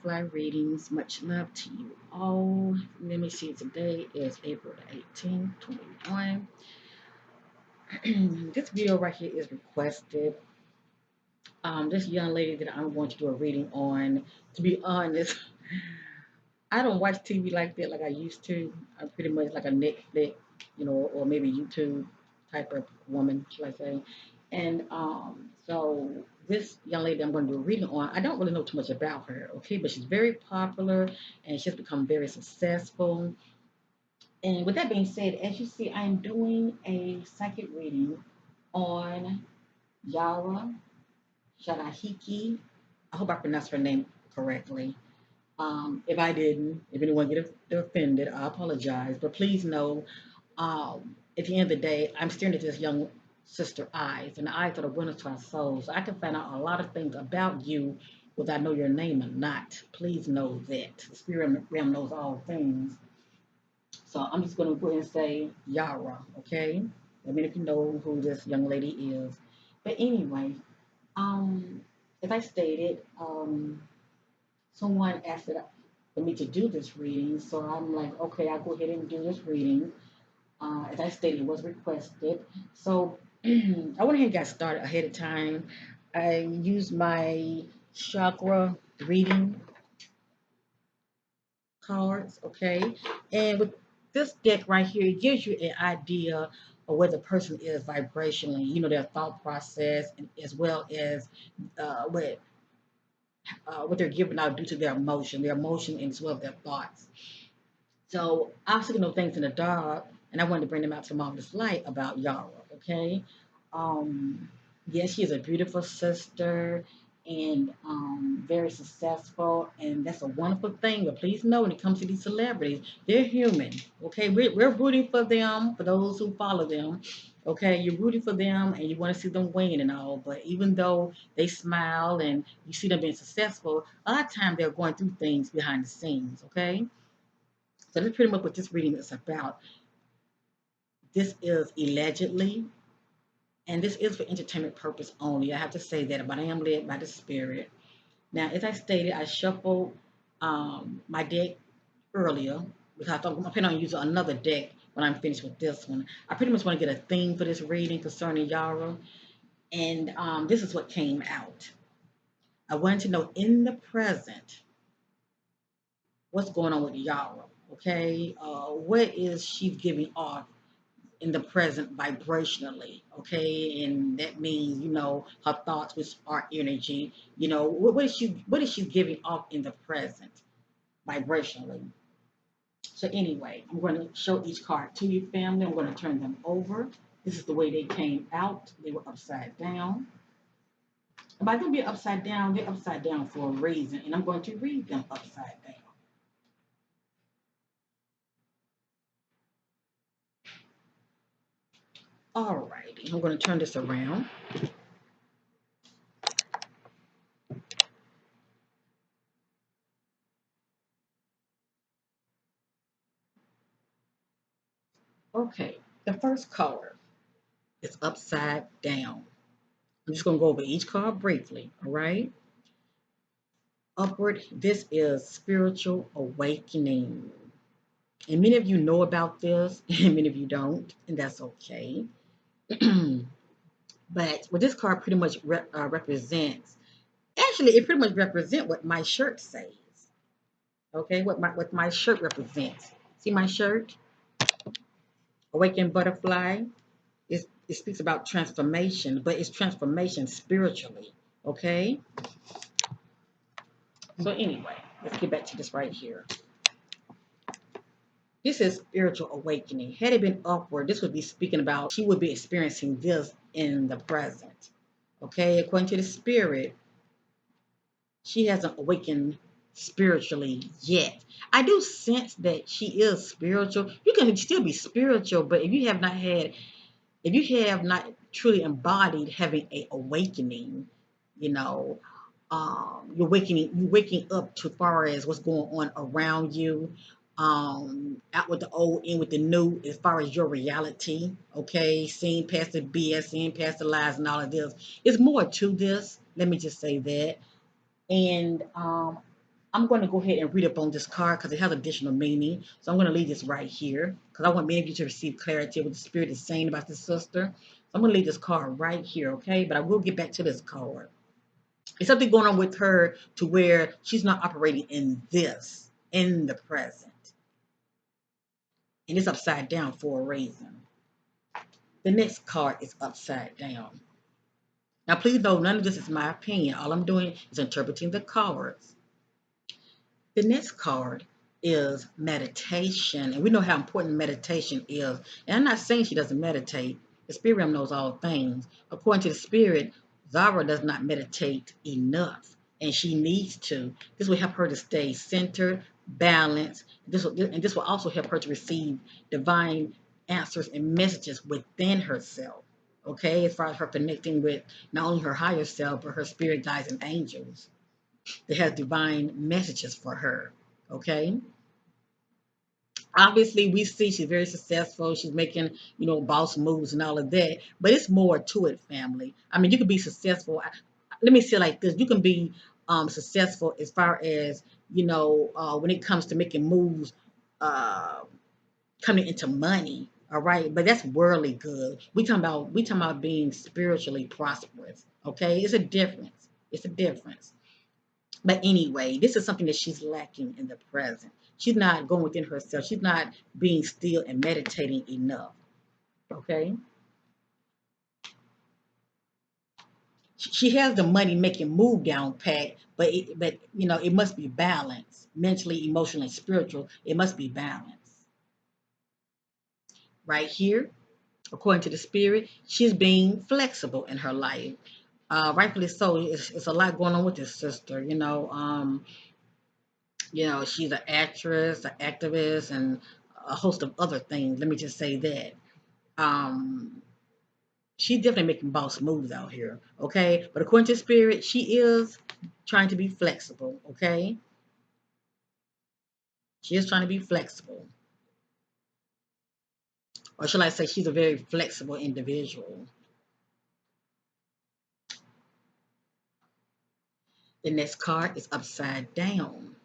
Butterfly readings. Much love to you all. Let me see, today is April the 18th, 21. This video right here is requested. This young lady that I'm going to do a reading on, to be honest, I don't watch TV like that like I used to. I'm pretty much like a Netflix, or maybe YouTube type of woman, should I say. And so this young lady I'm going to do a reading on, I don't really know too much about her, okay? But she's very popular and she's become very successful. And with that being said, as you see, I'm doing a psychic reading on Yara Shahidi. I hope I pronounced her name correctly. If I didn't, if anyone get offended, I apologize. But please know, at the end of the day, I'm staring at this young sister eyes, and the eyes are the windows to our souls. So I can find out a lot of things about you, whether I know your name or not. Please know that the spirit realm knows all things. So I'm just going to go ahead and say Yara, okay? I mean, if you know who this young lady is. But anyway, um, as I stated, someone asked for me to do this reading, so I'm like, okay, I'll go ahead and do this reading. As I stated, it was requested. So I went ahead and got started ahead of time. I used my chakra reading cards, okay? And with this deck right here, it gives you an idea of where the person is vibrationally, their thought process, and as well as what they're giving out due to their emotion, and as well as their thoughts. So I was looking at things in the dark, and I wanted to bring them out to marvelous light about Yara. Okay, um, yes, she is a beautiful sister and very successful, and that's a wonderful thing. But please know, when it comes to these celebrities, they're human. Okay, we're rooting for them, for those who follow them. Okay, you're rooting for them, and you want to see them win and all. But even though they smile and you see them being successful, a lot of times they're going through things behind the scenes. Okay, so that's pretty much what this reading is about. This is allegedly, and this is for entertainment purpose only. I have to say that, but I am led by the spirit. Now, as I stated, I shuffled my deck earlier because I'm planning on using another deck when I'm finished with this one. I pretty much want to get a theme for this reading concerning Yara, and this is what came out. I wanted to know in the present what's going on with Yara. Okay, what is she giving off in the present vibrationally, okay? And that means, her thoughts, which are energy, what is she giving off in the present vibrationally? So anyway, I'm going to show each card to you, family. I'm going to turn them over. This is the way they came out. They were upside down. And by them being upside down, they're upside down for a reason, and I'm going to read them upside down. All righty, I'm going to turn this around. Okay, the first color is upside down. I'm just going to go over each card briefly, all right? Upward, this is spiritual awakening. And many of you know about this, and many of you don't, and that's okay. But what this card pretty much represents, actually, it pretty much represents what my shirt says. Okay, what my shirt represents. See my shirt? Awaken Butterfly. It speaks about transformation, but it's transformation spiritually. Okay? So anyway, let's get back to this right here. This is spiritual awakening. Had it been upward, this would be speaking about she would be experiencing this in the present. Okay, according to the spirit, she hasn't awakened spiritually yet. I do sense that she is spiritual. You can still be spiritual, but if you have not truly embodied having a awakening, you know, you're waking up to far as what's going on around you, out with the old, in with the new, as far as your reality, okay, seeing past the BS, seeing past the lies and all of this. It's more to this, let me just say that. And I'm going to go ahead and read up on this card because it has additional meaning. So I'm going to leave this right here because I want many of you to receive clarity of what the spirit is saying about this sister. So I'm going to leave this card right here, okay? But I will get back to this card. It's something going on with her to where she's not operating in the present. And it's upside down for a reason. The next card is upside down. Now, please know none of this is my opinion. All I'm doing is interpreting the cards. The next card is meditation. And we know how important meditation is. And I'm not saying she doesn't meditate. The spirit realm knows all things. According to the spirit, Zara does not meditate enough. And she needs to. This will help her to stay centered, balanced. This will also help her to receive divine answers and messages within herself. Okay, as far as her connecting with not only her higher self, but her spirit guides and angels. They have divine messages for her. Okay. Obviously, we see she's very successful. She's making, boss moves and all of that. But it's more to it, family. I mean, you can be successful. Let me say it like this: you can be successful as far as when it comes to making moves, uh, coming into money. All right, but that's worldly good. We talking about being spiritually prosperous. Okay, it's a difference. It's a difference. But anyway, this is something that she's lacking in the present. She's not going within herself. She's not being still and meditating enough. Okay. She has the money making move down pat, but it must be balanced mentally, emotionally, spiritual. It must be balanced. Right here, according to the spirit, she's being flexible in her life. Rightfully so. It's a lot going on with this sister. She's an actress, an activist, and a host of other things. Let me just say that. Um, she's definitely making boss moves out here, okay? But according to spirit, she is trying to be flexible, okay? She is trying to be flexible. Or should I say she's a very flexible individual. The next card is upside down.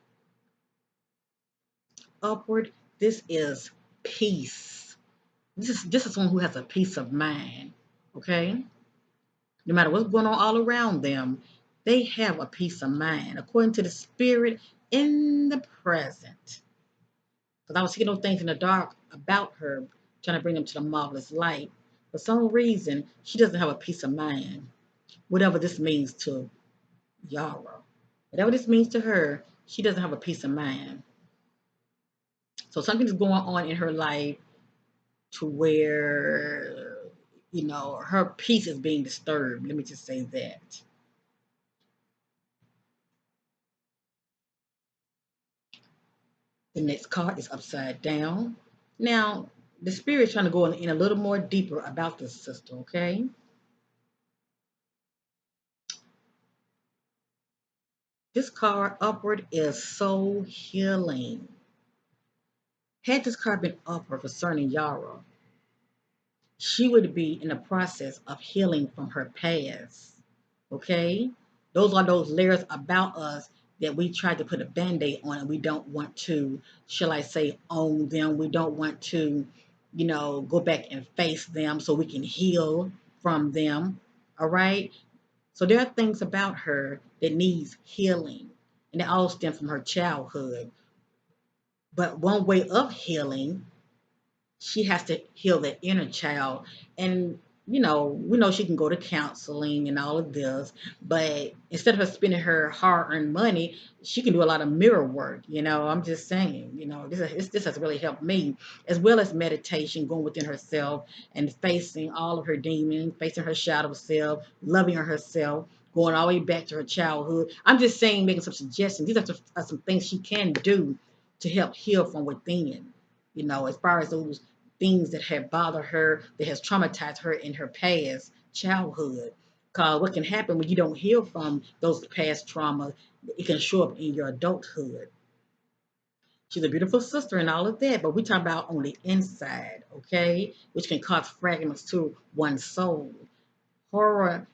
Upward, this is peace. This is someone who has a peace of mind, okay? No matter what's going on all around them, they have a peace of mind according to the spirit in the present. Because I was seeing those things in the dark about her, trying to bring them to the marvelous light. For some reason, she doesn't have a peace of mind. Whatever this means to Yara, whatever this means to her, she doesn't have a peace of mind. So something's going on in her life to where, her peace is being disturbed. Let me just say that. The next card is upside down. Now, the spirit is trying to go in a little more deeper about this sister, okay? This card upward is soul healing. Had this card been upward concerning Yara, she would be in the process of healing from her past. Okay? Those are those layers about us that we try to put a band-aid on and we don't want to, shall I say, own them. We don't want to, go back and face them so we can heal from them. All right? So there are things about her that needs healing. And they all stem from her childhood. But one way of healing, she has to heal that inner child. And, we know she can go to counseling and all of this, but instead of her spending her hard earned money, she can do a lot of mirror work. I'm just saying, this has really helped me, as well as meditation, going within herself and facing all of her demons, facing her shadow self, loving herself, going all the way back to her childhood. I'm just saying, making some suggestions. These are some things she can do to help heal from within. As far as those things that have bothered her, that has traumatized her in her past childhood. Because what can happen when you don't heal from those past traumas, it can show up in your adulthood. She's a beautiful sister and all of that, but we talk about on the inside, okay? Which can cause fragments to one's soul. Horror,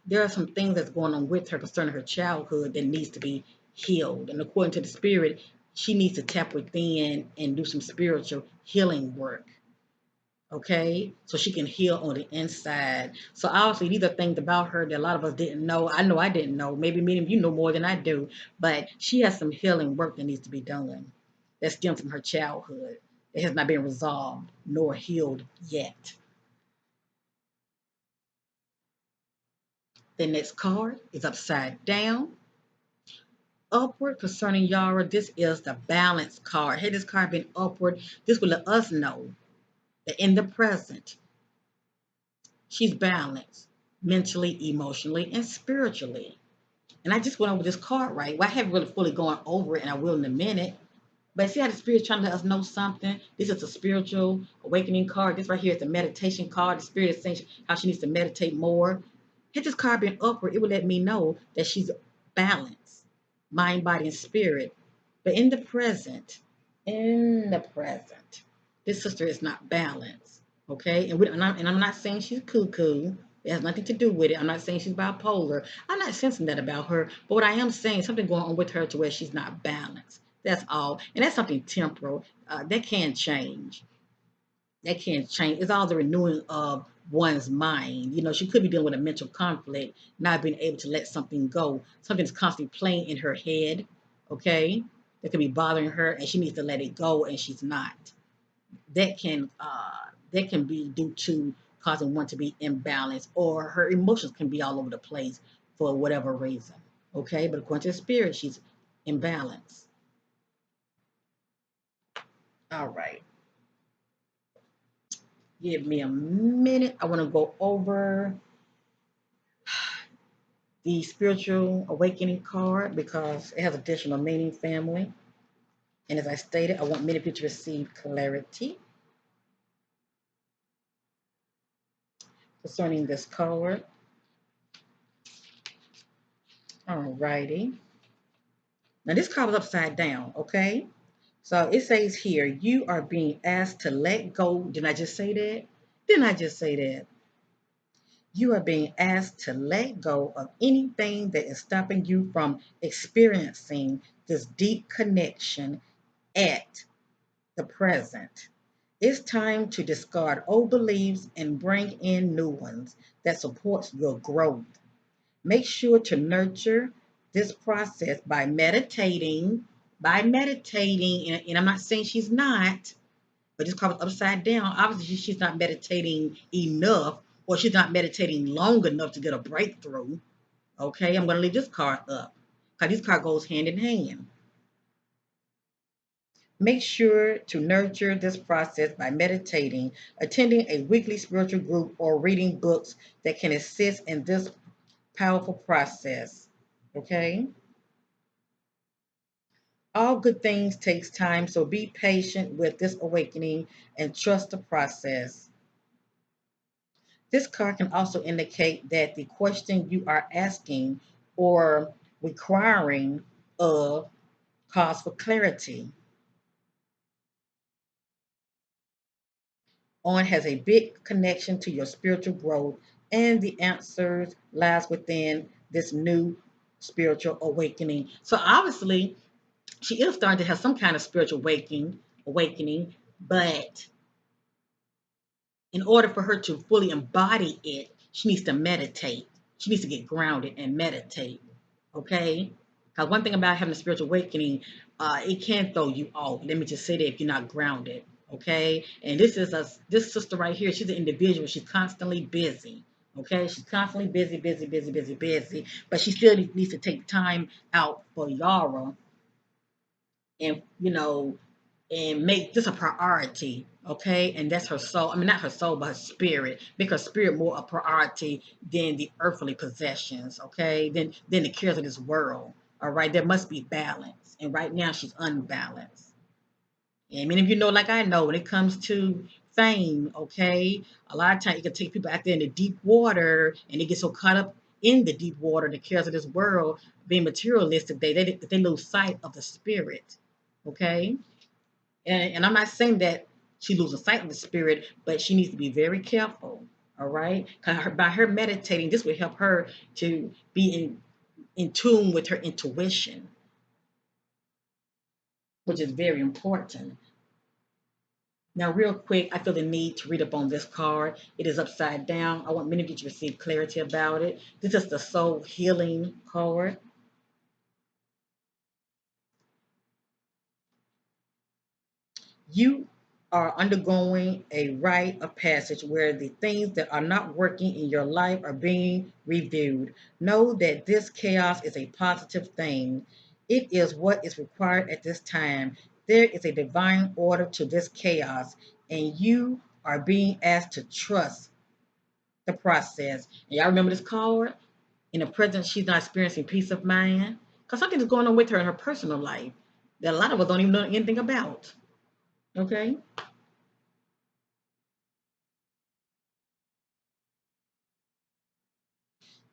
there are some things that's going on with her concerning her childhood that needs to be healed. And according to the spirit, she needs to tap within and do some spiritual healing work. Okay, so she can heal on the inside. So obviously, these are things about her that a lot of us didn't know. I know I didn't know. Maybe many of you know more than I do, but she has some healing work that needs to be done. That stems from her childhood. That has not been resolved nor healed yet. The next card is upside down. Upward concerning Yara, this is the balance card. Had this card been upward, this will let us know that in the present, she's balanced mentally, emotionally, and spiritually. And I just went over this card, right? Well, I haven't really fully gone over it, and I will in a minute. But see how the spirit's trying to let us know something? This is a spiritual awakening card. This right here is a meditation card. The spirit is saying how she needs to meditate more. Had this card been upward, it would let me know that she's balanced, mind, body, and spirit. But in the present, this sister is not balanced. Okay, and I'm not saying she's cuckoo. It has nothing to do with it. I'm not saying she's bipolar. I'm not sensing that about her. But what I am saying, something going on with her to where she's not balanced. That's all, and that's something temporal. That can change. That can change. It's all the renewing of one's mind. You know, she could be dealing with a mental conflict, not being able to let something go. Something's constantly playing in her head. Okay, that could be bothering her, and she needs to let it go, and she's not. That can be due to causing one to be imbalanced, or her emotions can be all over the place for whatever reason. Okay, but according to the spirit, she's imbalanced. All right, give me a minute. I want to go over the spiritual awakening card because it has additional meaning, family. And as I stated, I want many people to receive clarity concerning this card. All righty. Now this card is upside down, okay? So it says here, you are being asked to let go. Didn't I just say that? Didn't I just say that? You are being asked to let go of anything that is stopping you from experiencing this deep connection at the present. It's time to discard old beliefs and bring in new ones that supports your growth. Make sure to nurture this process by meditating, and I'm not saying she's not, but this card was upside down. Obviously, she's not meditating enough, or she's not meditating long enough to get a breakthrough. Okay, I'm going to leave this card up because this card goes hand in hand. Make sure to nurture this process by meditating, attending a weekly spiritual group, or reading books that can assist in this powerful process. Okay? All good things takes time, so be patient with this awakening and trust the process. This card can also indicate that the question you are asking or requiring of calls for clarity on has a big connection to your spiritual growth, and the answers lies within this new spiritual awakening. So obviously she is starting to have some kind of spiritual awakening, but in order for her to fully embody it, she needs to meditate. She needs to get grounded and meditate. Okay? Because one thing about having a spiritual awakening, it can throw you off. Let me just say that if you're not grounded. Okay? And this sister right here, she's an individual. She's constantly busy. Okay? She's constantly busy, busy, busy, busy, busy. But she still needs to take time out for Yara and and make this a priority, okay? And that's her soul. I mean, not her soul, but her spirit. Make her spirit more a priority than the earthly possessions, okay? Than the cares of this world. All right, there must be balance. And right now she's unbalanced. And many of you know, like I know, when it comes to fame, okay, a lot of times it can take people out there in the deep water and they get so caught up in the deep water, the cares of this world, being materialistic, they lose sight of the spirit, okay? And I'm not saying that she loses sight of the spirit, but she needs to be very careful. All right, by her meditating, this will help her to be in tune with her intuition. which is very important. Now, real quick, I feel the need to read up on this card. It is upside down. I want many of you to receive clarity about it. This is the soul healing card. You are undergoing a rite of passage where the things that are not working in your life are being reviewed. Know that this chaos is a positive thing. It is what is required at this time. There is a divine order to this chaos, and you are being asked to trust the process. And y'all remember this card? In the present, she's not experiencing peace of mind because something is going on with her in her personal life that a lot of us don't even know anything about. Okay?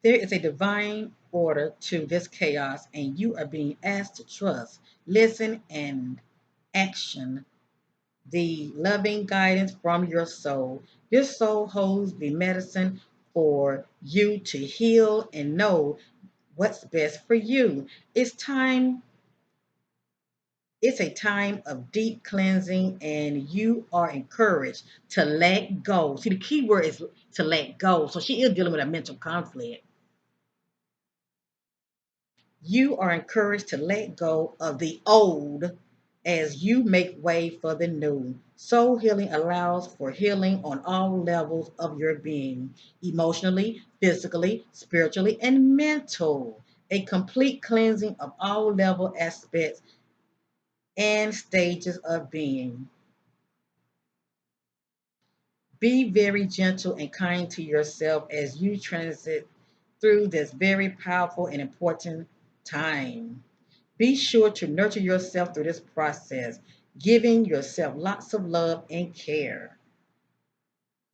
There is a divine order to this chaos, and you are being asked to trust, listen, and action the loving guidance from your soul. Your soul holds the medicine for you to heal and know what's best for you. It's time. It's a time of deep cleansing, and you are encouraged to let go. See, the key word is to let go. So she is dealing with a mental conflict. You are encouraged to let go of the old as you make way for the new. Soul healing allows for healing on all levels of your being, emotionally, physically, spiritually, and mental. A complete cleansing of all level aspects and stages of being. Be very gentle and kind to yourself as you transit through this very powerful and important time. Be sure to nurture yourself through this process, giving yourself lots of love and care.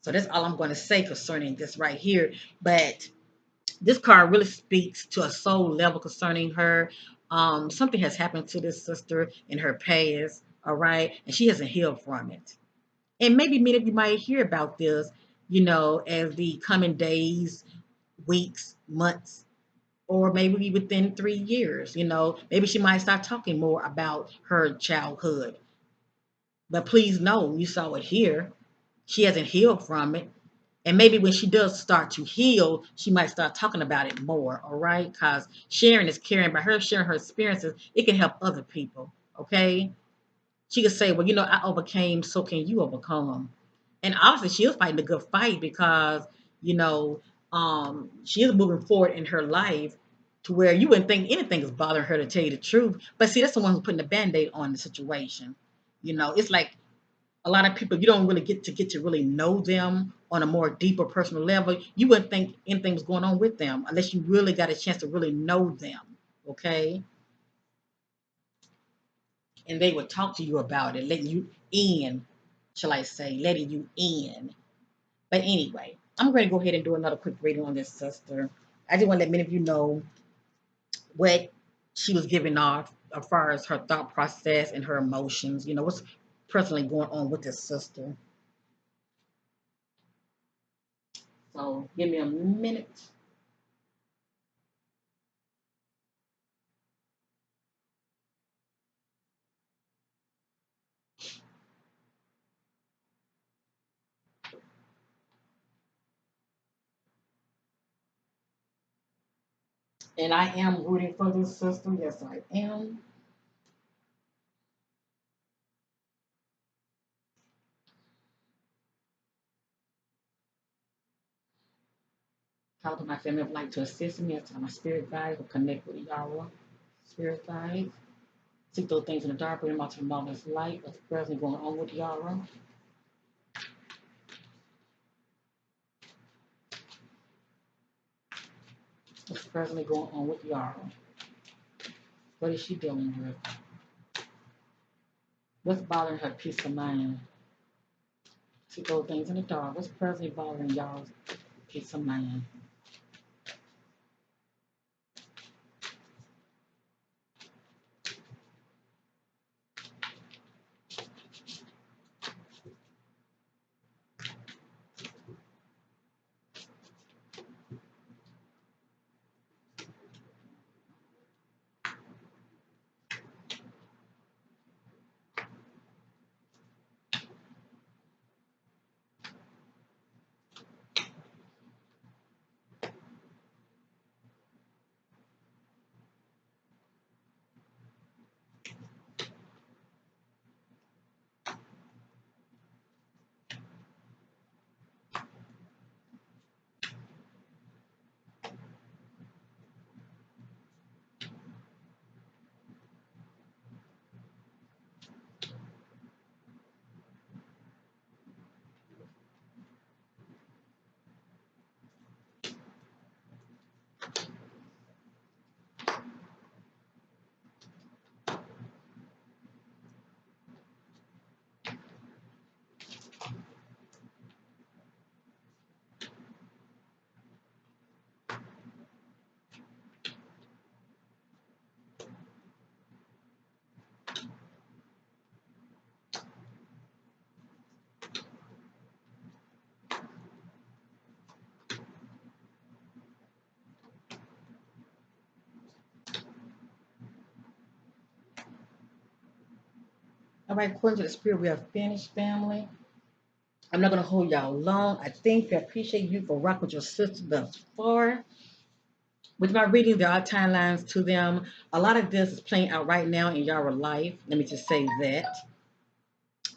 So that's all I'm going to say concerning this right here. But this card really speaks to a soul level concerning her. Something has happened to this sister in her past, all right, and she hasn't healed from it. And maybe many of you might hear about this, as the coming days, weeks, months, or maybe within 3 years. Maybe she might start talking more about her childhood. But please know, you saw it here. She hasn't healed from it. And maybe when she does start to heal, she might start talking about it more, all right? Because sharing is caring. By her sharing her experiences, it can help other people, okay? She could say, well, I overcame, so can you overcome. And obviously, she is fighting a good fight because, you know, she is moving forward in her life to where you wouldn't think anything is bothering her, to tell you the truth. But see, that's the one who's putting the band-aid on the situation. It's like a lot of people, you don't really get to really know them on a more deeper personal level. You wouldn't think anything was going on with them unless you really got a chance to really know them. Okay. And they would talk to you about it, letting you in, shall I say, letting you in. But anyway, I'm going to go ahead and do another quick reading on this sister. I just want to let many of you know what she was giving off as far as her thought process and her emotions. What's personally going on with this sister. So give me a minute. And I am rooting for this sister. Yes, I am. How do my family would like to assist me as my spirit guide or connect with Yara? Spirit guide. Seek those things in the dark, bring them out to the marvelous light. What's presently going on with Yara? What's presently going on with Yara? What is she dealing with? What's bothering her peace of mind? Seek those things in the dark. What's presently bothering Yara's peace of mind? All right, according to the spirit, we have finished, family. I'm not going to hold y'all long. I think we appreciate you for rocking with your sister thus far. With my reading, there are timelines to them. A lot of this is playing out right now in your life. Let me just say that.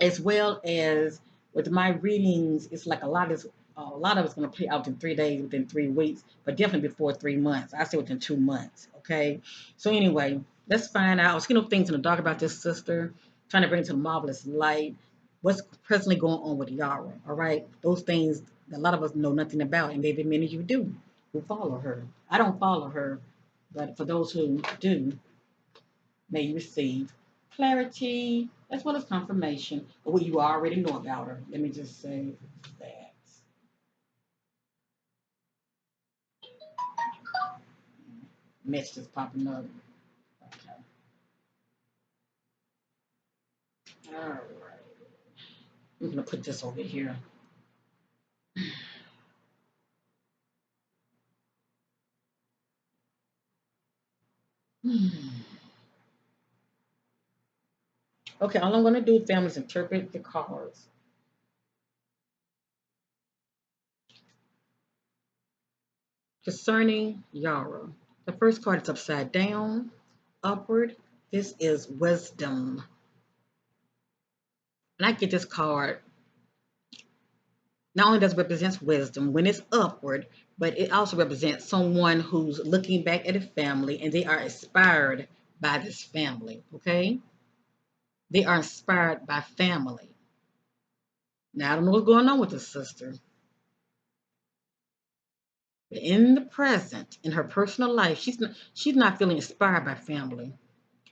As well as with my readings, it's like a lot of it's going to play out in 3 days, within 3 weeks, but definitely before 3 months. I say within 2 months. Okay. So anyway, let's find out. I was getting things in the dark about this sister, trying to bring it to the marvelous light. What's presently going on with Yara? All right, those things that a lot of us know nothing about, and maybe many of you do who follow her. I don't follow her, but for those who do, may you receive clarity as well as confirmation of what you already know about her. Let me just say that. Mess just popping up. Okay. All right. I'm going to put this over here. Okay, all I'm going to do, family, is interpret the cards. Concerning Yara, the first card is upside down, upward. This is wisdom. And I get this card, not only does it represent wisdom when it's upward, but it also represents someone who's looking back at a family and they are inspired by this family. Okay, they are inspired by family. Now I don't know what's going on with this sister, but in the present, in her personal life, she's not feeling inspired by family,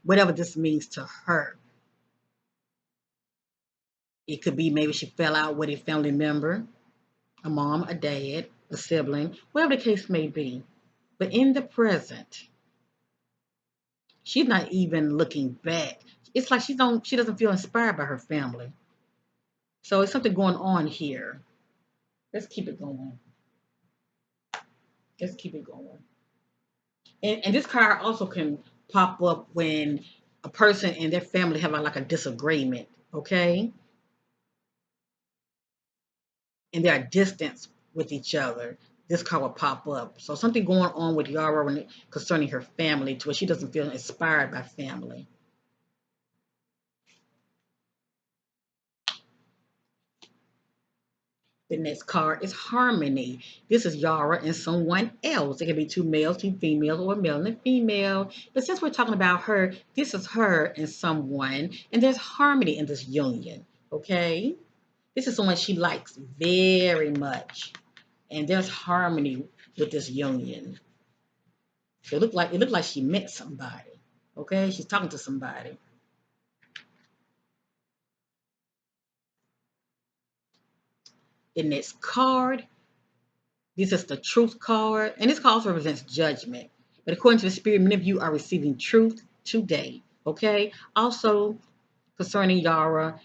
whatever this means to her. It could be maybe she fell out with a family member, a mom, a dad, a sibling, whatever the case may be. But in the present, she's not even looking back. It's like she doesn't feel inspired by her family. So it's something going on here. Let's keep it going. Let's keep it going. And this card also can pop up when a person and their family have like a disagreement, okay? And they are distance with each other. This card will pop up. So something going on with Yara concerning her family to where she doesn't feel inspired by family. The next card is harmony. This is Yara and someone else. It can be two males, two females, or a male and a female. But since we're talking about her, this is her and someone, and there's harmony in this union. Okay? This is someone she likes very much. And there's harmony with this union. So it looked like she met somebody. Okay? She's talking to somebody. The next card, this is the truth card, and this card also represents judgment. But according to the spirit, many of you are receiving truth today. Okay. Also, concerning Yara,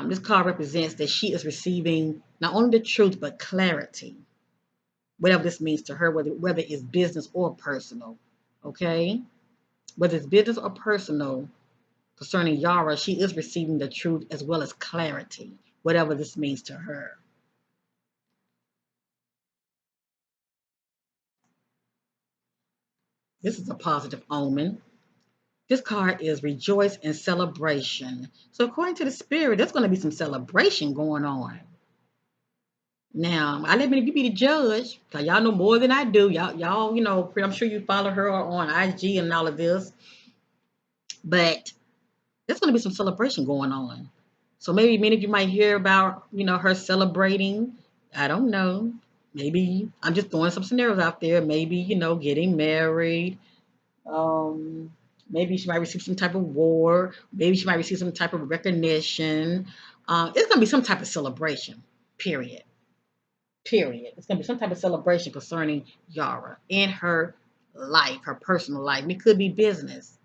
this card represents that she is receiving not only the truth but clarity, whatever this means to her, whether it's business or personal. Okay. Whether it's business or personal, concerning Yara, she is receiving the truth as well as clarity, whatever this means to her. This is a positive omen. This card is rejoice and celebration. So according to the spirit, there's going to be some celebration going on. Now, I let you be the judge, because y'all know more than I do. Y'all, I'm sure you follow her on IG and all of this. But there's going to be some celebration going on. So maybe many of you might hear about, her celebrating. I don't know. Maybe I'm just throwing some scenarios out there. Maybe, getting married. Um, Maybe she might receive some type of award. Maybe she might receive some type of recognition. It's going to be some type of celebration, period. Period. It's going to be some type of celebration concerning Yara in her life, her personal life. And it could be business,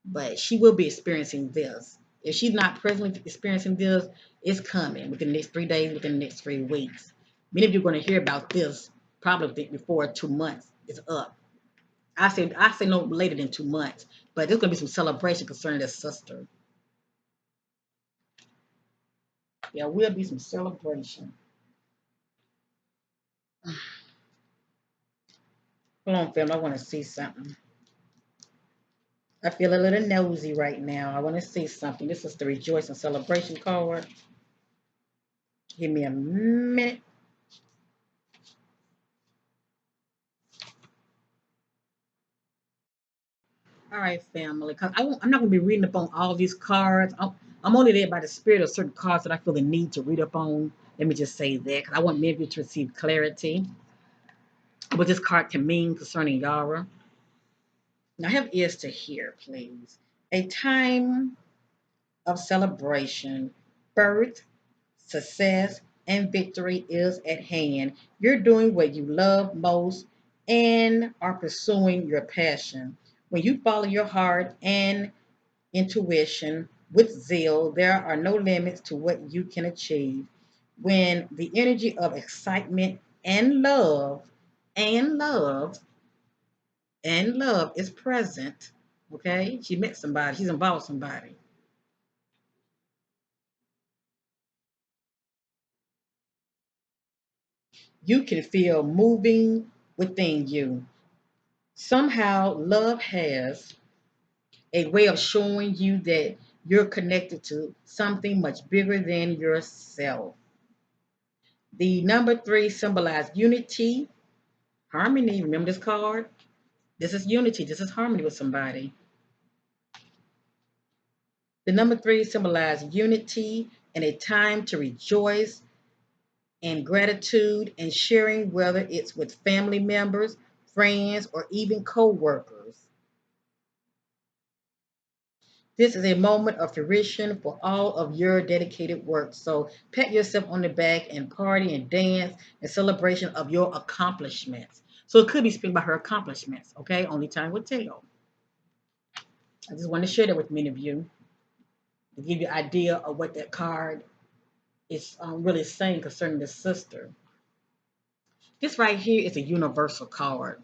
but she will be experiencing this. If she's not presently experiencing this, it's coming within the next 3 days, within the next 3 weeks. Many of you are going to hear about this probably before 2 months is up. I say no later than 2 months, but there's gonna be some celebration concerning this sister. There will be some celebration. Hold on, family. I want to see something. I feel a little nosy right now. I want to see something. This is the rejoice and celebration card. Give me a minute. All right, family. Cause I'm not gonna be reading up on all these cards. I'm only there by the spirit of certain cards that I feel the need to read up on. Let me just say that because I want many of you to receive clarity what this card can mean concerning Yara. Now, have ears to hear, please. A time of celebration, birth, success, and victory is at hand. You're doing what you love most and are pursuing your passion. When you follow your heart and intuition with zeal, there are no limits to what you can achieve. When the energy of excitement and love love is present, okay? She met somebody, she's involved with somebody. You can feel moving within you. Somehow, love has a way of showing you that you're connected to something much bigger than yourself. The number three symbolizes unity, harmony. Remember this card? This is unity. This is harmony with somebody. The number three symbolizes unity and a time to rejoice and gratitude and sharing, whether it's with family members, friends, or even co-workers. This is a moment of fruition for all of your dedicated work. So pat yourself on the back and party and dance in celebration of your accomplishments. So it could be speaking about her accomplishments, okay? Only time will tell. I just want to share that with many of you to give you an idea of what that card is really saying concerning this sister. This right here is a universal card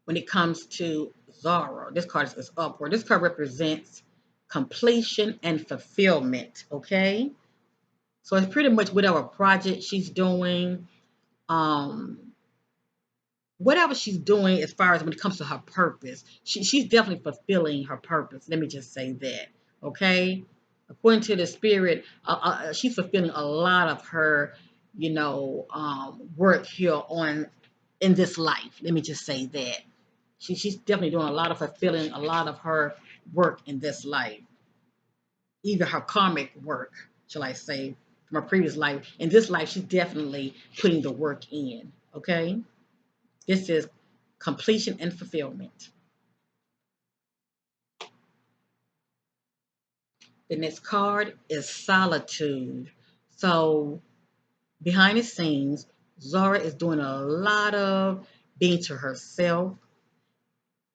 when it comes to Zara. This card is upward. This card represents completion and fulfillment, okay? So it's pretty much whatever project she's doing, um, whatever she's doing as far as when it comes to her purpose, she's definitely fulfilling her purpose. Let me just say that, okay? According to the spirit, she's fulfilling a lot of her, work here on in this life. Let me just say that she's definitely doing a lot of fulfilling a lot of her work in this life, either her karmic work, shall I say, from her previous life. In this life, she's definitely putting the work in. Okay, this is completion and fulfillment. The next card is solitude. So behind the scenes, Zara is doing a lot of being to herself,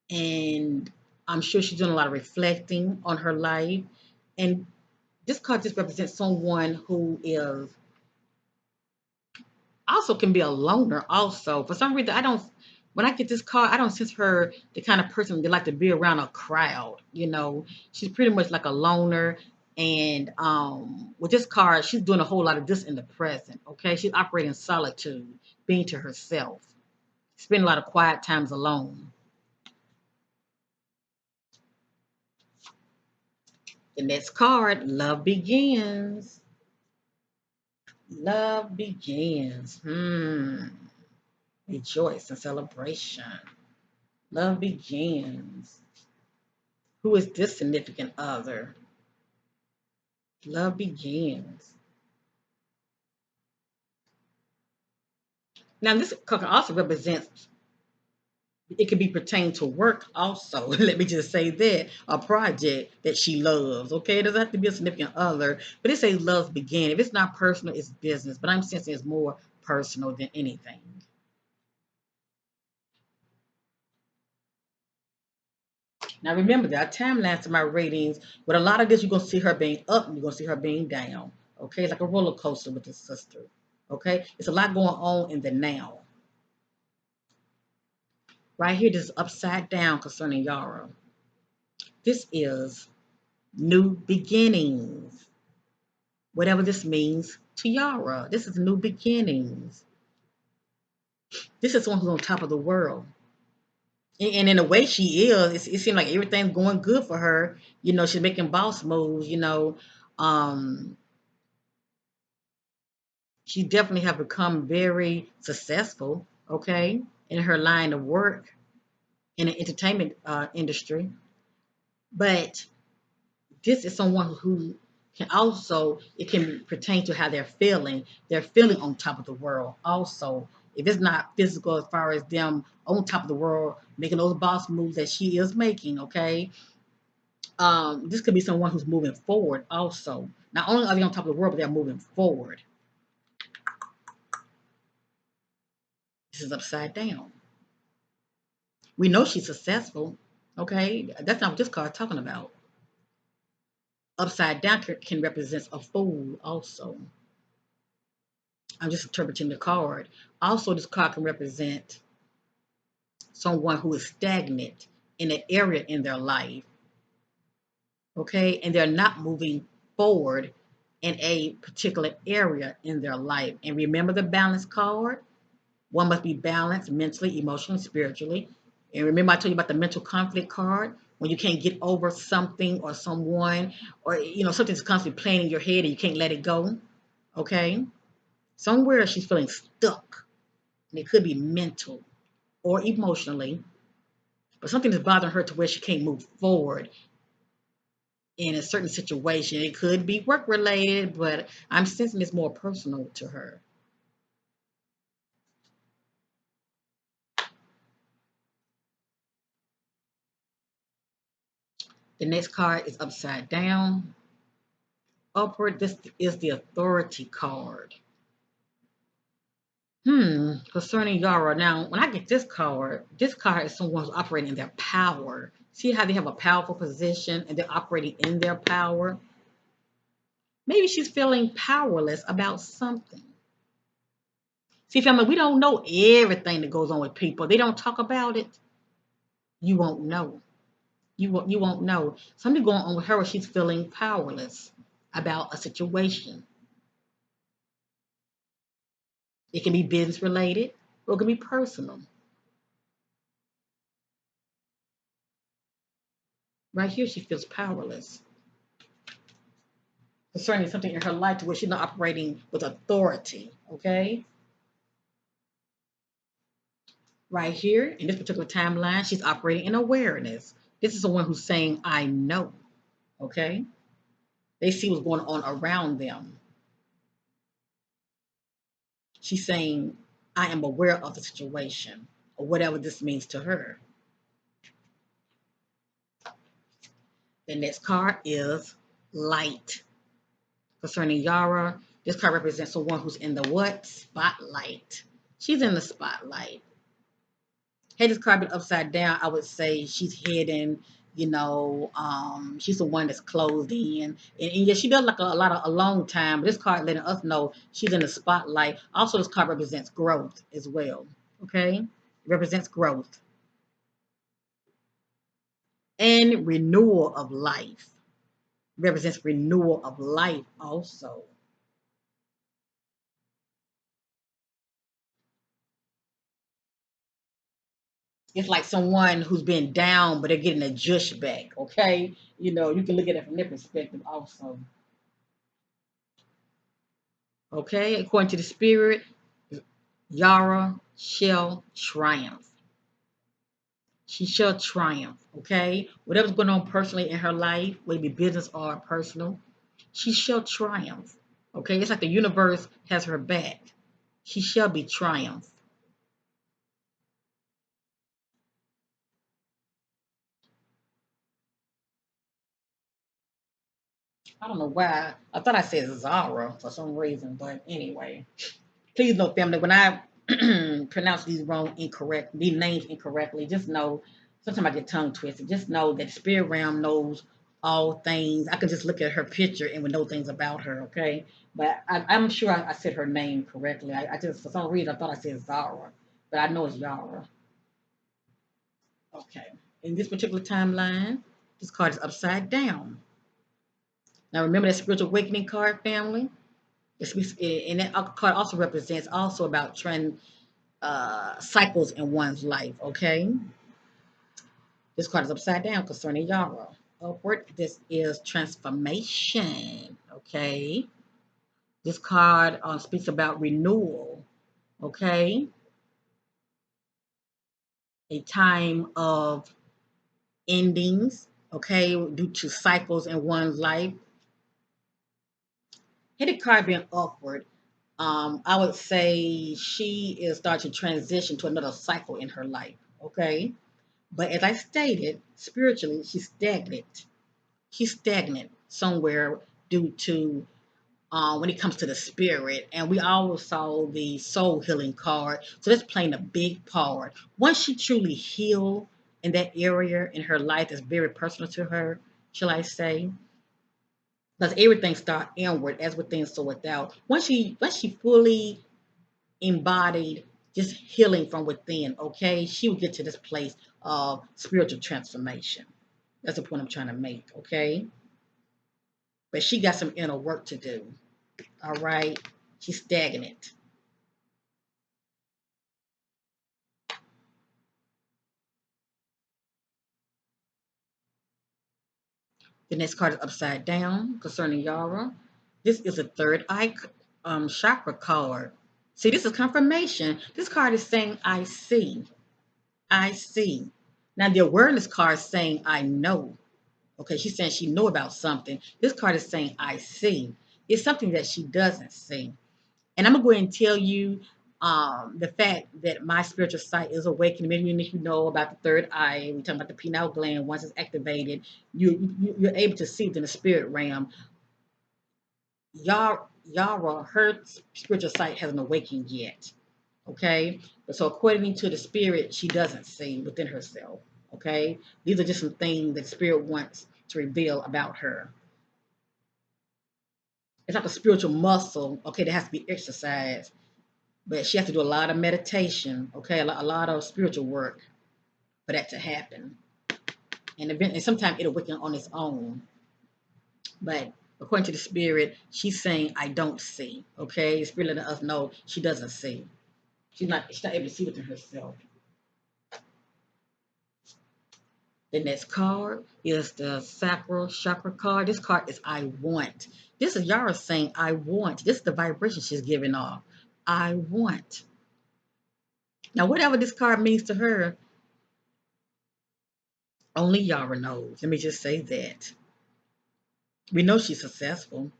and I'm sure she's doing a lot of reflecting on her life. And this card just represents someone who is also can be a loner also. For some reason, I don't when I get this card, I don't sense her the kind of person that like to be around a crowd. She's pretty much like a loner. And with this card, she's doing a whole lot of this in the present. Okay, she's operating in solitude, being to herself, spending a lot of quiet times alone. The next card, love begins. Love begins. Rejoice and celebration. Love begins. Who is this significant other? Love begins. Now, this also represents, it could be pertained to work also. Let me just say that. A project that she loves, okay? It doesn't have to be a significant other, but it says love begin. If it's not personal, it's business, but I'm sensing it's more personal than anything. Now, remember, there are timelines to my ratings. With a lot of this, you're going to see her being up and you're going to see her being down, okay? It's like a roller coaster with this sister, okay? It's a lot going on in the now. Right here, this is upside down concerning Yara. This is new beginnings. whatever this means to Yara. This is new beginnings. This is someone who's on top of the world. And in a way she is, it seems like everything's going good for her. She's making boss moves. Um, she definitely have become very successful, okay, in her line of work in the entertainment industry. But this is someone who can also, it can pertain to how they're feeling. They're feeling on top of the world also. If it's not physical as far as them on top of the world making those boss moves that she is making, okay, this could be someone who's moving forward also. Not only are they on top of the world, but they're moving forward. This is upside down. We know she's successful, okay? That's not what this card is talking about. Upside down can represent a fool also. I'm just interpreting the card. Also, this card can represent someone who is stagnant in an area in their life, okay? And they're not moving forward in a particular area in their life. And remember the balance card? One must be balanced mentally, emotionally, spiritually. And remember, I told you about the mental conflict card when you can't get over something or someone, or something's constantly playing in your head and you can't let it go. Okay, somewhere she's feeling stuck, and it could be mental or emotionally, but something is bothering her to where she can't move forward in a certain situation. It could be work related, but I'm sensing it's more personal to her. The next card is upside down. Upward, this is the authority card. Concerning Yara. Now, when I get this card is someone who's operating in their power. See how they have a powerful position and they're operating in their power? Maybe she's feeling powerless about something. See, family, we don't know everything that goes on with people. They don't talk about it. You won't know. You won't know. Something going on with her where she's feeling powerless about a situation. It can be business related or it can be personal. Right here, she feels powerless concerning something in her life to where she's not operating with authority. Okay, right here in this particular timeline, she's operating in awareness. This is someone who's saying, "I know." Okay, they see what's going on around them. She's saying, "I am aware of the situation," or whatever this means to her. The next card is light. Concerning Yara, this card represents someone who's in the what? Spotlight. She's in the spotlight. Had this card been upside down, I would say she's hidden. She's the one that's closed in, and yeah, she does like a lot of alone time. But this card letting us know she's in the spotlight. Also, this card represents growth as well. Okay, it represents growth and renewal of life. Represents renewal of life also. It's like someone who's been down, but they're getting a jush back. Okay, you can look at it from their perspective also. Okay, according to the spirit, Yara shall triumph. She shall triumph. Okay, whatever's going on personally in her life, whether it be business or personal, she shall triumph. Okay, it's like the universe has her back. She shall be triumph. I don't know why. I thought I said Zara for some reason, but anyway. Please know, family, when I pronounce these names incorrectly, just know sometimes I get tongue twisted. Just know that the spirit realm knows all things. I can just look at her picture and we know things about her, okay? But I'm sure I said her name correctly. I just, for some reason, I thought I said Zara, but I know it's Yara. Okay. In this particular timeline, this card is upside down. Now remember that spiritual awakening card, family. And that card also represents also about trend cycles in one's life. Okay, this card is upside down concerning Yara. Upward, this is transformation. Okay, this card speaks about renewal. Okay, a time of endings. Okay, due to cycles in one's life. Hit the card being upward. I would say she is starting to transition to another cycle in her life. Okay, but as I stated, spiritually, she's stagnant. She's stagnant somewhere due to when it comes to the spirit. And we always saw the soul healing card. So that's playing a big part. Once she truly healed in that area in her life that's very personal to her, shall I say, because everything starts inward as within, so without. Once she fully embodied just healing from within, okay, she will get to this place of spiritual transformation. That's the point I'm trying to make, okay? But she got some inner work to do, all right? She's stagnant. The next card is upside down concerning Yara. This is a third eye chakra card. See, this is confirmation. This card is saying, I see. I see. Now, the awareness card is saying, I know. Okay, she's saying she know about something. This card is saying, I see. It's something that she doesn't see. And I'm going to go ahead and tell you the fact that my spiritual sight is awakening. Maybe if you know about the third eye, we're talking about the pineal gland. Once it's activated, you're able to see within the spirit realm. Yara, her spiritual sight hasn't awakened yet. Okay, so according to the spirit, she doesn't see within herself. Okay, these are just some things that the spirit wants to reveal about her. It's like a spiritual muscle, okay, that has to be exercised. But she has to do a lot of meditation, okay, a lot of spiritual work for that to happen. And sometimes it'll awaken on its own. But according to the spirit, she's saying, I don't see. Okay, the spirit letting us know she doesn't see. She's not able to see within herself. The next card is the sacral chakra card. This card is I want. This is Yara saying, I want. This is the vibration she's giving off. I want. Now, whatever this card means to her, only Yara knows. Let me just say that. We know she's successful,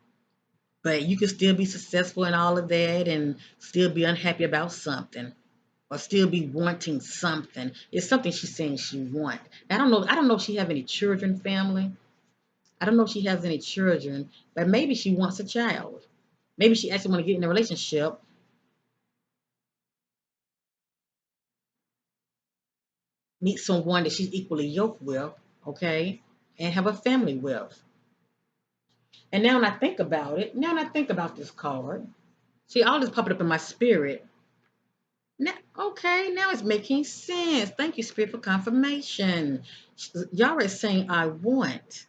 but you can still be successful in all of that and still be unhappy about something or still be wanting something. It's something she's saying she wants. I don't know. I don't know if she have any children, family. I don't know if she has any children, but maybe she wants a child. Maybe she actually want to get in a relationship, meet someone that she's equally yoked with, okay, and have a family with. And now when I think about it, now when I think about this card, see, all this popping up in my spirit. Now, okay, now it's making sense. Thank you, Spirit, for confirmation. Yara is saying, I want.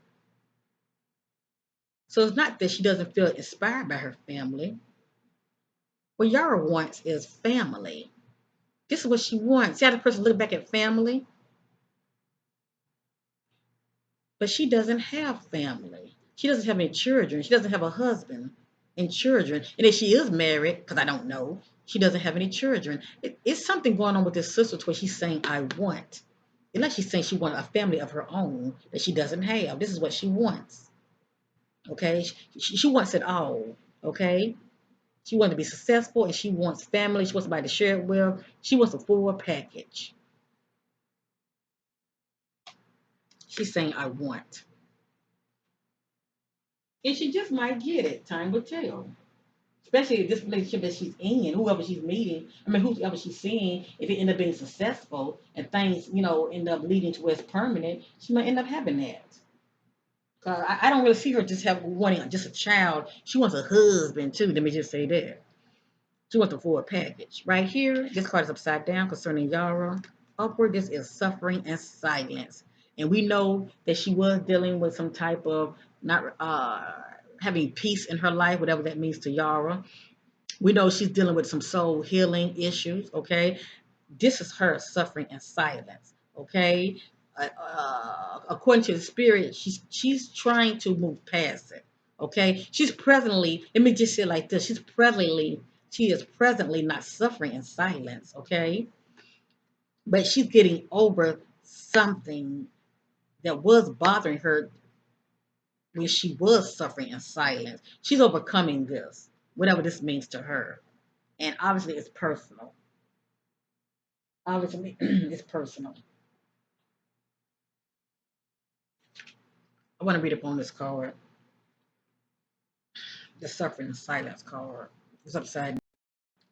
So it's not that she doesn't feel inspired by her family. What Yara wants is family. This is what she wants. See how the person look back at family? But she doesn't have family. She doesn't have any children. She doesn't have a husband and children. And if she is married, because I don't know, she doesn't have any children. It's something going on with this sister to where she's saying, I want. It's like she's saying she wants a family of her own that she doesn't have. This is what she wants. Okay? She wants it all. Okay? She wants to be successful and she wants family. She wants somebody to share it with. She wants a full package. She's saying, I want. And she just might get it. Time will tell. Especially this relationship that she's in, whoever she's meeting, I mean, whoever she's seeing, if it end up being successful and things, end up leading to where it's permanent, she might end up having that. Cause I don't really see her just wanting just a child. She wants a husband too. Let me just say that. She wants the full package. Right here, this card is upside down concerning Yara. Upward, this is suffering and silence. And we know that she was dealing with some type of not having peace in her life, whatever that means to Yara. We know she's dealing with some soul healing issues. Okay, this is her suffering in silence. Okay, according to the spirit, she's trying to move past it. Okay, she's presently. Let me just say it like this: she is presently not suffering in silence. Okay, but she's getting over something that was bothering her when she was suffering in silence. She's overcoming this, whatever this means to her, and obviously it's personal. Obviously, it's personal. I want to read up on this card, the suffering in silence card. It's upside down.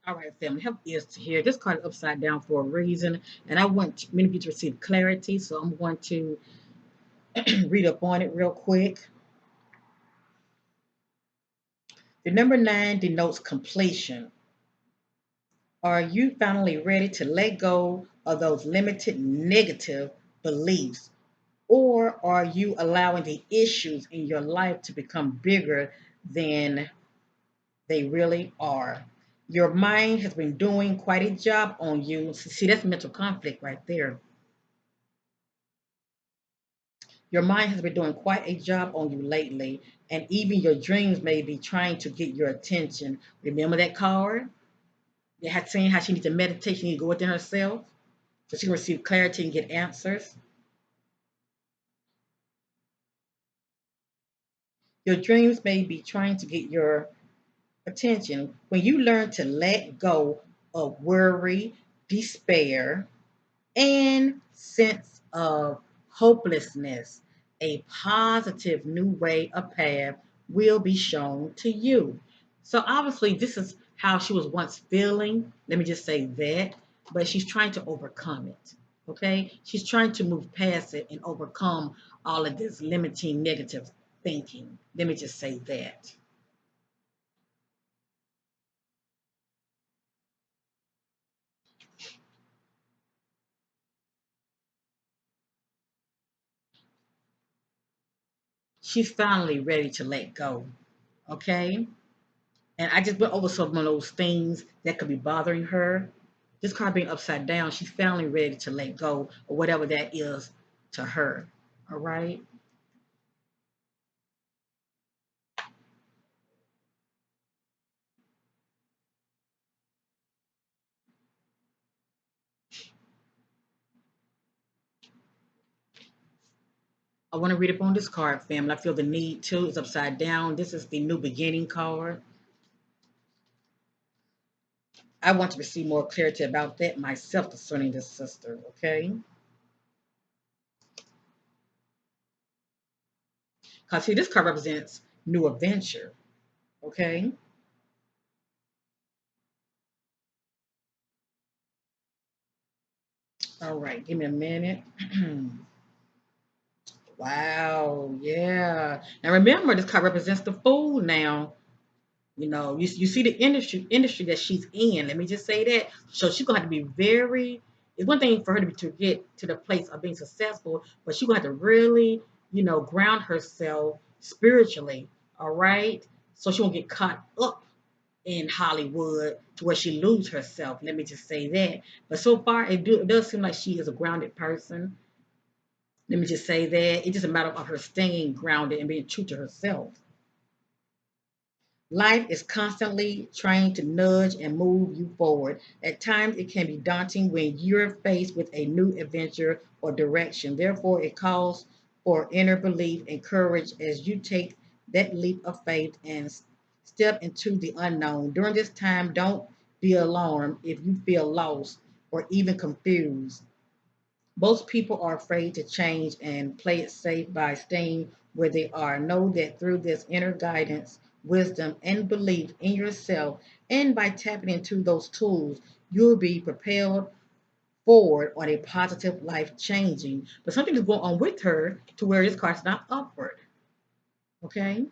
All right, family, help ears to hear. This card is upside down for a reason, and I want many of you to receive clarity, so I'm going to read up on it real quick. The number 9 denotes completion. Are you finally ready to let go of those limited negative beliefs? Or are you allowing the issues in your life to become bigger than they really are? Your mind has been doing quite a job on you. See, that's mental conflict right there. Your mind has been doing quite a job on you lately, and even your dreams may be trying to get your attention. Remember that card? They had saying how she needs to meditate, she needs to go within herself so she can receive clarity and get answers. Your dreams may be trying to get your attention. When you learn to let go of worry, despair, and sense of hopelessness, a positive new way of path will be shown to you. So obviously this is how she was once feeling. Let me just say that. But she's trying to overcome it. Okay? She's trying to move past it and overcome all of this limiting negative thinking. Let me just say that. She's finally ready to let go. Okay? And I just went over some of those things that could be bothering her. This card being upside down, she's finally ready to let go or whatever that is to her. All right. I want to read up on this card, family. I feel the need to. It's upside down. This is the new beginning card. I want to receive more clarity about that myself concerning this sister. Okay. Because see, this card represents new adventure. Okay. All right. Give me a minute. Wow. Yeah. Now remember, this card represents the fool now. You know, you see the industry that she's in. Let me just say that. So she's gonna have to be very. It's one thing for her to get to the place of being successful, but she's gonna have to really, ground herself spiritually. All right, so she won't get caught up in Hollywood to where she lose herself. Let me just say that. But so far, it does seem like she is a grounded person. Let me just say that. It's just a matter of her staying grounded and being true to herself. Life is constantly trying to nudge and move you forward. At times, it can be daunting when you're faced with a new adventure or direction. Therefore, it calls for inner belief and courage as you take that leap of faith and step into the unknown. During this time, don't be alarmed if you feel lost or even confused. Most people are afraid to change and play it safe by staying where they are. Know that through this inner guidance, wisdom, and belief in yourself, and by tapping into those tools, you'll be propelled forward on a positive life changing. But something is going on with her to where this card's not upward. Okay?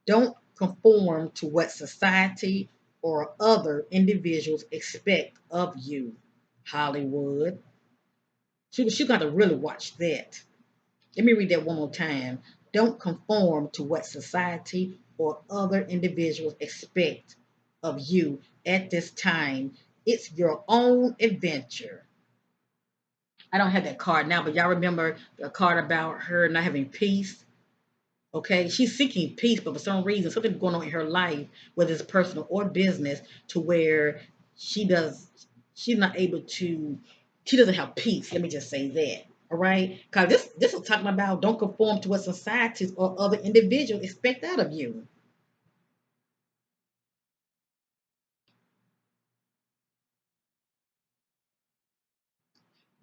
Don't conform to what society or other individuals expect of you. Hollywood. She got to really watch that. Let me read that one more time. Don't conform to what society or other individuals expect of you at this time. It's your own adventure. I don't have that card now, but y'all remember the card about her not having peace? Okay, she's seeking peace, but for some reason, something's going on in her life, whether it's personal or business, to where she does, she's not able to, she doesn't have peace. Let me just say that. All right, because this is talking about don't conform to what societies or other individuals expect out of you.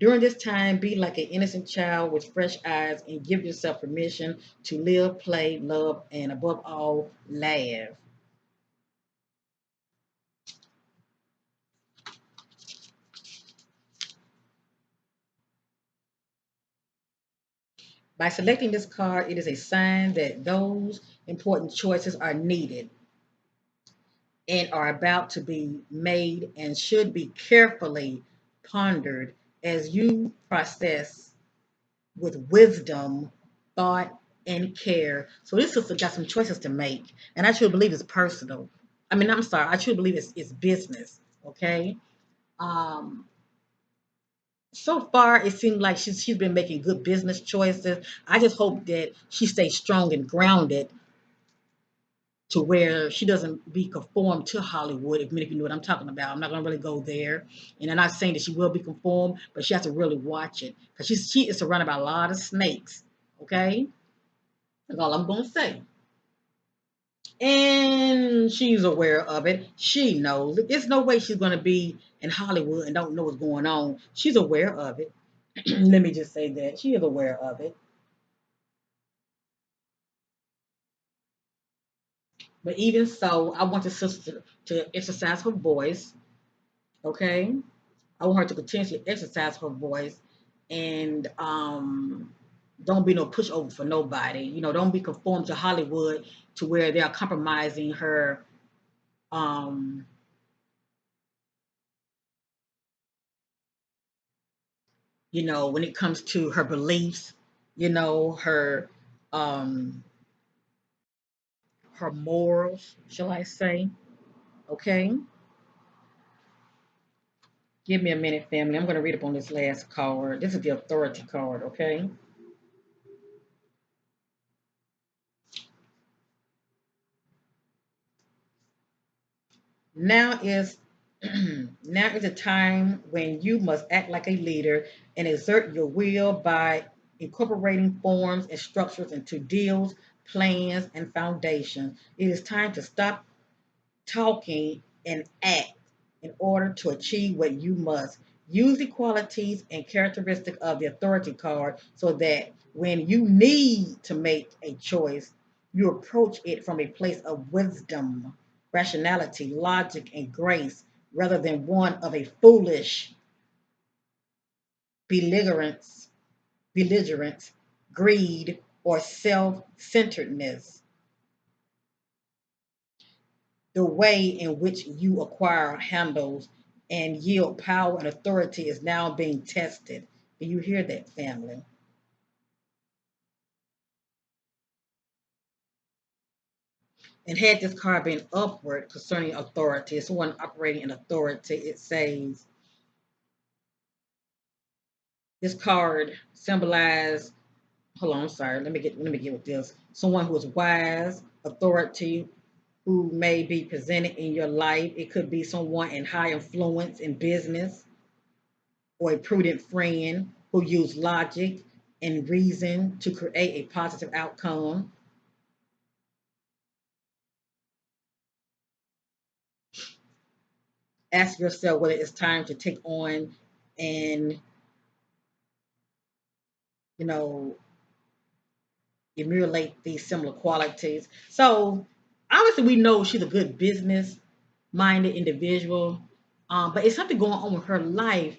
During this time, be like an innocent child with fresh eyes and give yourself permission to live, play, love, and above all, laugh. By selecting this card, it is a sign that those important choices are needed and are about to be made and should be carefully pondered as you process with wisdom, thought, and care. So this sister got some choices to make, and I truly believe it's personal. I mean, I'm sorry, I truly believe it's business. Okay. Um, so far, it seems like she's been making good business choices. I just hope that she stays strong and grounded to where she doesn't be conformed to Hollywood. If many of you know what I'm talking about, I'm not going to really go there. And I'm not saying that she will be conformed, but she has to really watch it because she is surrounded by a lot of snakes. Okay, that's all I'm going to say. And she's aware of it. She knows it. There's no way she's going to be in Hollywood and don't know what's going on. She's aware of it. Let me just say that she is aware of it. But even so, I want the sister to exercise her voice. Okay, I want her to continuously exercise her voice and don't be no pushover for nobody. You know, don't be conformed to Hollywood to where they are compromising her. Um, you know, when it comes to her beliefs, you know, um, her morals, shall I say? Okay, give me a minute, family. I'm going to read up on this last card. This is the authority card. Okay. Now is now is a time when you must act like a leader and exert your will by incorporating forms and structures into deals, plans, and foundations. It is time to stop talking and act in order to achieve what you must. Use the qualities and characteristics of the authority card so that when you need to make a choice, you approach it from a place of wisdom, rationality, logic, and grace rather than one of a foolish belligerence, belligerence, greed, or self centeredness. The way in which you acquire handles and yield power and authority is now being tested. Do you hear that, family? And had this card been upward concerning authority, someone operating in authority, it says this card symbolizes. Hold on, I'm sorry. Let me get with this. Someone who is wise, authority, who may be presented in your life. It could be someone in high influence in business or a prudent friend who use logic and reason to create a positive outcome. Ask yourself whether it's time to take on and, you know, emulate these similar qualities. So obviously we know she's a good business minded individual. But it's something going on with her life.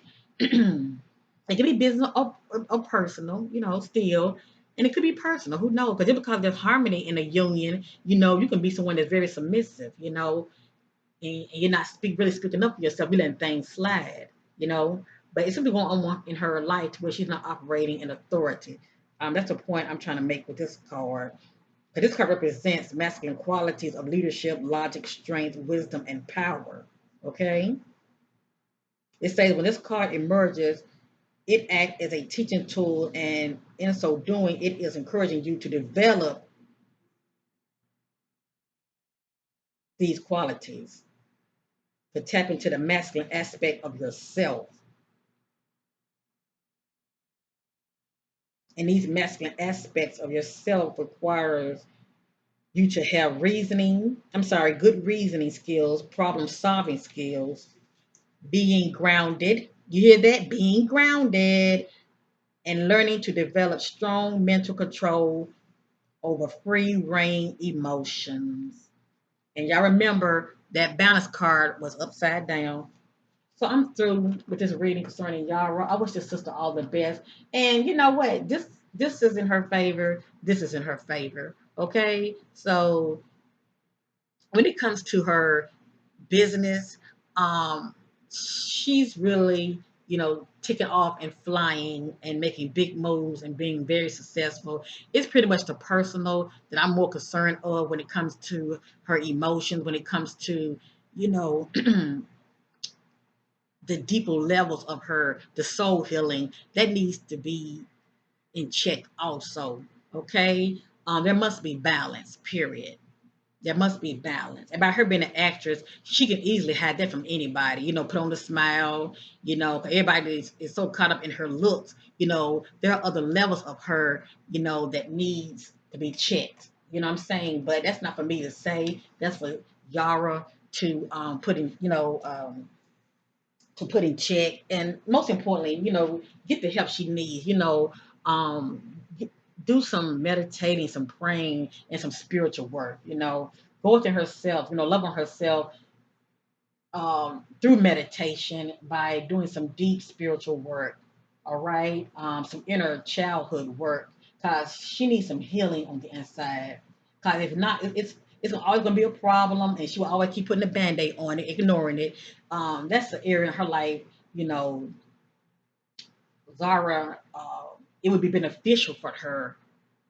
It could be business or personal, you know, still. And it could be personal. Who knows? Because just because there's harmony in a union, you know, you can be someone that's very submissive, you know, and you're not really speaking up for yourself. You're letting things slide, you know. But it's something going on in her life to where she's not operating in authority. That's the point I'm trying to make with this card. Because this card represents masculine qualities of leadership, logic, strength, wisdom, and power. Okay? It says when this card emerges, it acts as a teaching tool, and in so doing, it is encouraging you to develop these qualities, to tap into the masculine aspect of yourself. And these masculine aspects of yourself requires you to have good reasoning skills, problem solving skills, being grounded. You hear that? Being grounded and learning to develop strong mental control over free reign emotions. And y'all remember that balance card was upside down. So I'm through with this reading concerning Yara. I wish this sister all the best. And you know what? This is in her favor. This is in her favor. Okay. So when it comes to her business, she's really, ticking off and flying and making big moves and being very successful. It's pretty much the personal that I'm more concerned of when it comes to her emotions, when it comes to, you know, the deeper levels of her, the soul healing that needs to be in check also. Okay. There must be balance, period. There must be balance. And by her being an actress, she can easily hide that from anybody. Put on the smile. 'Cause everybody is so caught up in her looks. There are other levels of her. That needs to be checked. You know what I'm saying? But that's not for me to say. That's for Yara to put in check, and most importantly, get the help she needs. Um, do some meditating, some praying, and some spiritual work. Go within herself. Love on herself through meditation by doing some deep spiritual work. All right, some inner childhood work because she needs some healing on the inside. Because if not, it's always gonna be a problem, and she will always keep putting a band-aid on it, ignoring it. That's the area in her life, you know, Zara. It would be beneficial for her.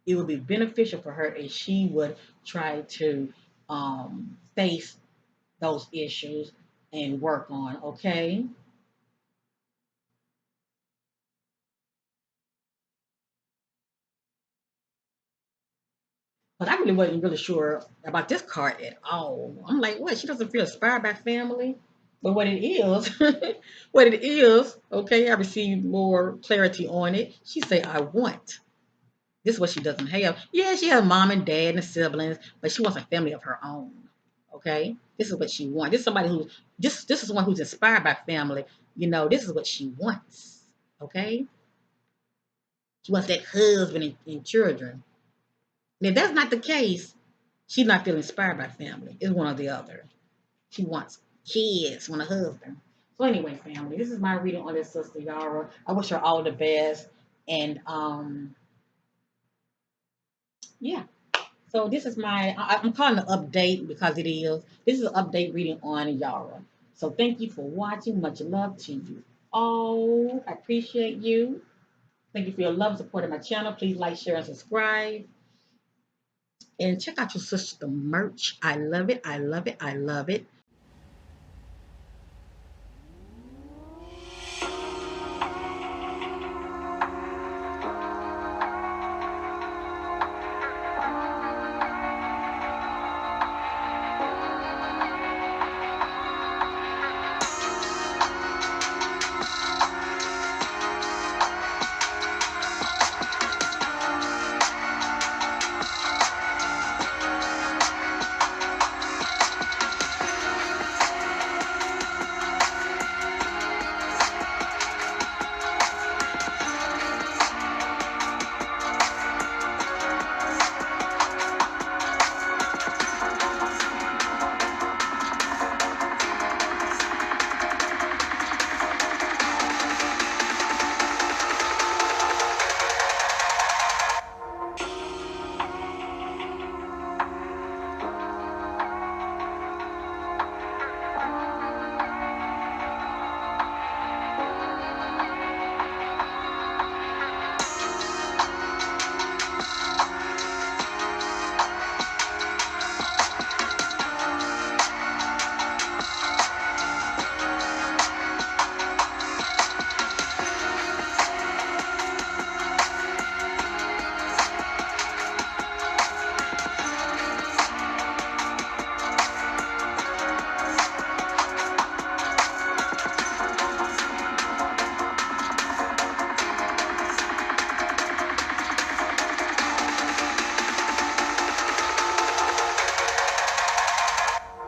It would be beneficial for her if she would try to face those issues and work on. Okay. But I really wasn't really sure about this card at all. I'm like, what? She doesn't feel inspired by family? But what it is, what it is, okay, I received more clarity on it. She say, I want. This is what she doesn't have. Yeah, she has mom and dad and siblings, but she wants a family of her own. Okay? This is what she wants. This is somebody who this is one who's inspired by family. This is what she wants. Okay? She wants that husband and children. And if that's not the case, she's not feeling inspired by family. It's one or the other. She wants kids, want a husband. So anyway, family, this is my reading on this sister Yara. I wish her all the best. And yeah. So this is I'm calling it an update because it is. This is an update reading on Yara. So thank you for watching. Much love to you all. I appreciate you. Thank you for your love and support of my channel. Please like, share, and subscribe. And check out your sister merch. I love it. I love it. I love it.